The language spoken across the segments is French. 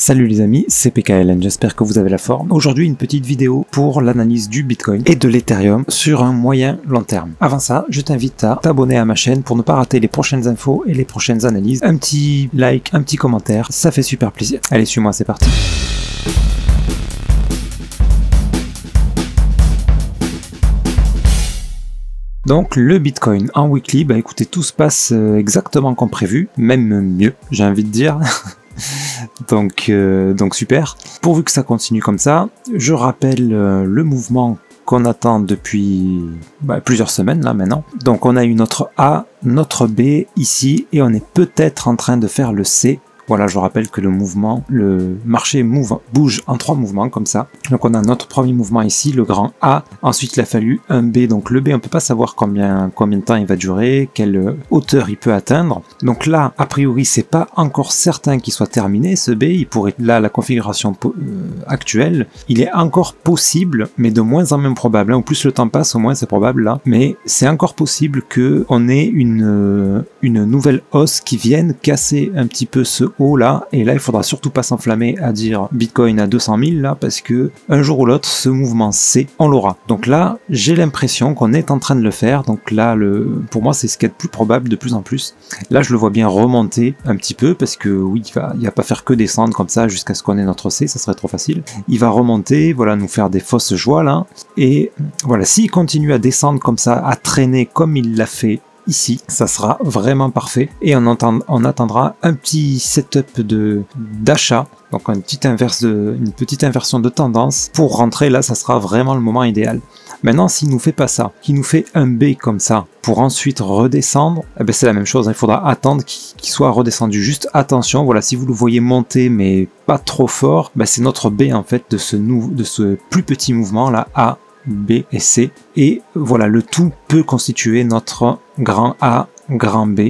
Salut les amis, c'est PKLN, j'espère que vous avez la forme. Aujourd'hui une petite vidéo pour l'analyse du Bitcoin et de l'Ethereum sur un moyen long terme. Avant ça, je t'invite à t'abonner à ma chaîne pour ne pas rater les prochaines infos et les prochaines analyses. Un petit like, un petit commentaire, ça fait super plaisir. Allez, suis-moi, c'est parti. Donc le Bitcoin en weekly, bah écoutez, tout se passe exactement comme prévu, même mieux, j'ai envie de dire. donc super. Pourvu que ça continue comme ça, je rappelle le mouvement qu'on attend depuis plusieurs semaines là maintenant. Donc on a eu notre A, notre B ici, et on est peut-être en train de faire le C. Voilà, je rappelle que le marché bouge en 3 mouvements comme ça. Donc on a notre premier mouvement ici, le grand A. Ensuite il a fallu un B. Donc le B, on peut pas savoir combien de temps il va durer, quelle hauteur il peut atteindre. Donc là, a priori, c'est pas encore certain qu'il soit terminé ce B. Il pourrait, là, la configuration actuelle, il est encore possible, mais de moins en moins probable. Au plus le temps passe, au moins c'est probable là. Mais c'est encore possible que on ait une nouvelle hausse qui vienne casser un petit peu ce haut là, et là il faudra surtout pas s'enflammer à dire Bitcoin à 200 000 là, parce que un jour ou l'autre ce mouvement C, on l'aura. Donc là j'ai l'impression qu'on est en train de le faire. Donc là pour moi c'est ce qui est le plus probable de plus en plus. Là je le vois bien remonter un petit peu, parce que oui, il va pas faire que descendre comme ça jusqu'à ce qu'on ait notre C, ça serait trop facile. Il va remonter, voilà, nous faire des fausses joies là, et voilà, s'il continue à descendre comme ça, à traîner comme il l'a fait ici, ça sera vraiment parfait, et on attendra un petit setup d'achat, donc une petite inversion de tendance pour rentrer. Là ça sera vraiment le moment idéal. Maintenant s'il nous fait pas ça, qu'il nous fait un B comme ça pour ensuite redescendre, eh ben c'est la même chose, il faudra attendre qu'il soit redescendu. Juste attention, voilà, si vous le voyez monter mais pas trop fort, ben c'est notre B en fait de ce plus petit mouvement là, A, B et C, et voilà, le tout peut constituer notre grand A, grand B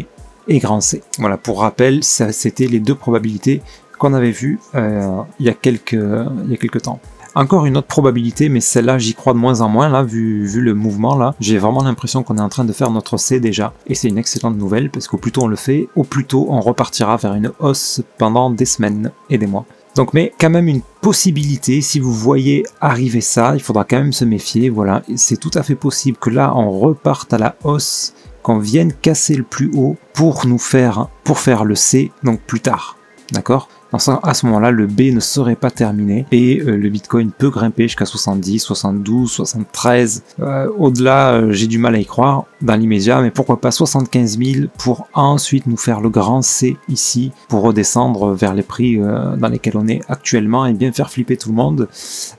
et grand C. Voilà, pour rappel, c'était les deux probabilités qu'on avait vues il y a quelques temps. Encore une autre probabilité, mais celle-là j'y crois de moins en moins là, vu le mouvement là. J'ai vraiment l'impression qu'on est en train de faire notre C déjà, et c'est une excellente nouvelle, parce qu'au plus tôt on le fait, au plus tôt on repartira vers une hausse pendant des semaines et des mois. Donc, mais quand même une possibilité, si vous voyez arriver ça, il faudra quand même se méfier. Voilà, c'est tout à fait possible que là on reparte à la hausse, qu'on vienne casser le plus haut pour faire le C, donc plus tard, d'accord? À ce moment-là, le B ne serait pas terminé, et le Bitcoin peut grimper jusqu'à 70, 72, 73. Au-delà, j'ai du mal à y croire dans l'immédiat, mais pourquoi pas 75 000 pour ensuite nous faire le grand C ici, pour redescendre vers les prix dans lesquels on est actuellement, et bien faire flipper tout le monde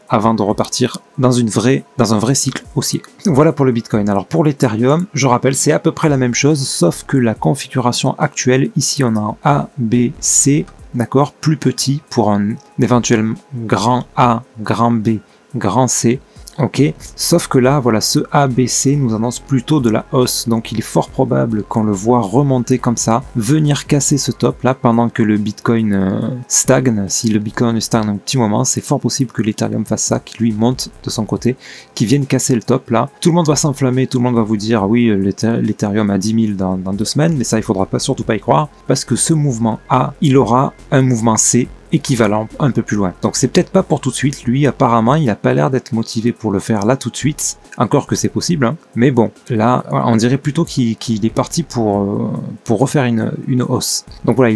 avant de repartir dans un vrai cycle haussier. Voilà pour le Bitcoin. Alors pour l'Ethereum, je rappelle, c'est à peu près la même chose, sauf que la configuration actuelle, ici on a un A, B, C, d'accord, plus petit pour un éventuel grand A, grand B, grand C, ok, sauf que là, voilà, ce ABC nous annonce plutôt de la hausse, donc il est fort probable qu'on le voit remonter comme ça, venir casser ce top là pendant que le Bitcoin stagne. Si le Bitcoin stagne un petit moment, c'est fort possible que l'Ethereum fasse ça, qu'il lui monte de son côté, qu'il vienne casser le top là. Tout le monde va s'enflammer, tout le monde va vous dire oui, l'Ethereum à 10 000 dans 2 semaines, mais ça il faudra surtout pas y croire, parce que ce mouvement A, il aura un mouvement C équivalent un peu plus loin. Donc c'est peut-être pas pour tout de suite, lui apparemment il a pas l'air d'être motivé pour le faire là tout de suite, encore que c'est possible, hein. Mais bon, là on dirait plutôt qu'il est parti pour refaire une hausse. Donc voilà,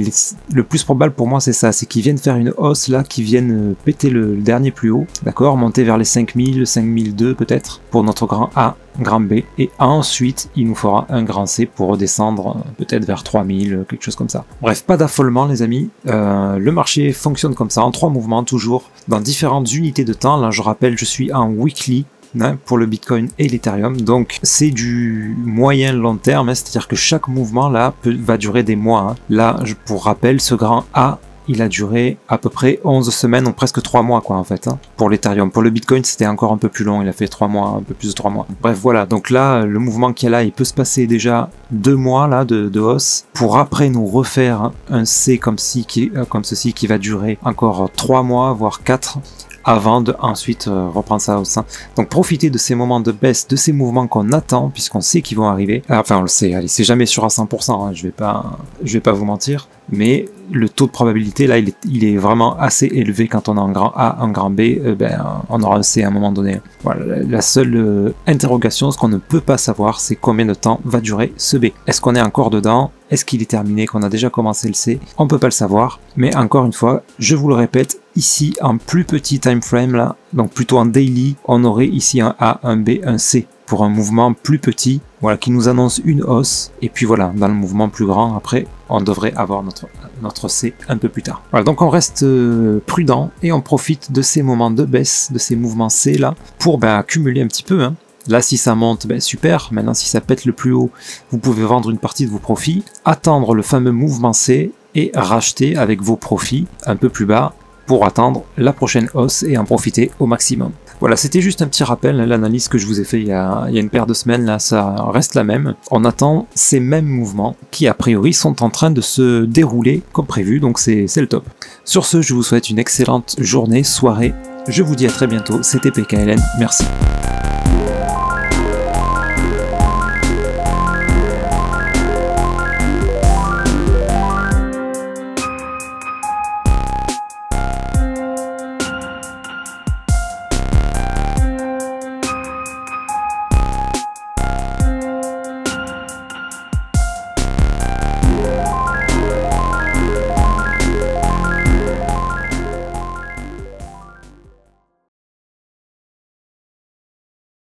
le plus probable pour moi c'est ça, c'est qu'il vienne faire une hausse là, qu'il vienne péter le dernier plus haut, d'accord, monter vers les 5000, 5002 peut-être, pour notre grand A, grand B, et ensuite il nous fera un grand C pour redescendre peut-être vers 3000, quelque chose comme ça. Bref, pas d'affolement les amis, le marché fonctionne comme ça, en 3 mouvements toujours, dans différentes unités de temps. Là je rappelle, je suis en weekly pour le Bitcoin et l'Ethereum, donc c'est du moyen long terme, hein, c'est-à-dire que chaque mouvement là va durer des mois, hein. Là pour rappel, ce grand A, il a duré à peu près 11 semaines, ou presque 3 mois quoi en fait, hein, pour l'Ethereum. Pour le Bitcoin c'était encore un peu plus long, il a fait 3 mois, un peu plus de 3 mois. Bref voilà, donc là le mouvement qu'il y a là, il peut se passer déjà 2 mois là de hausse, pour après nous refaire un C comme ceci qui va durer encore 3 mois, voire 4, avant de ensuite reprendre ça au sein. Donc profitez de ces moments de baisse, de ces mouvements qu'on attend, puisqu'on sait qu'ils vont arriver. Enfin on le sait, allez, c'est jamais sûr à 100%, hein, je vais pas vous mentir, mais le taux de probabilité là il est vraiment assez élevé quand on a un grand A, un grand B, on aura un C à un moment donné. Voilà, la seule interrogation, ce qu'on ne peut pas savoir, c'est combien de temps va durer ce B. Est-ce qu'on est encore dedans? Est-ce qu'il est terminé, qu'on a déjà commencé le C? On peut pas le savoir, mais encore une fois, je vous le répète, ici en plus petit time frame là, donc plutôt en daily, on aurait ici un A, un B, un C pour un mouvement plus petit, voilà, qui nous annonce une hausse, et puis voilà, dans le mouvement plus grand, après, on devrait avoir notre C un peu plus tard. Voilà, donc on reste prudent, et on profite de ces moments de baisse, de ces mouvements C là, pour accumuler un petit peu, hein. Là, si ça monte, super. Maintenant, si ça pète le plus haut, vous pouvez vendre une partie de vos profits, attendre le fameux mouvement C et racheter avec vos profits un peu plus bas pour attendre la prochaine hausse et en profiter au maximum. Voilà, c'était juste un petit rappel, l'analyse que je vous ai fait il y a une paire de semaines, là, ça reste la même. On attend ces mêmes mouvements qui, a priori, sont en train de se dérouler comme prévu, donc c'est le top. Sur ce, je vous souhaite une excellente journée, soirée. Je vous dis à très bientôt, c'était PKLN, merci.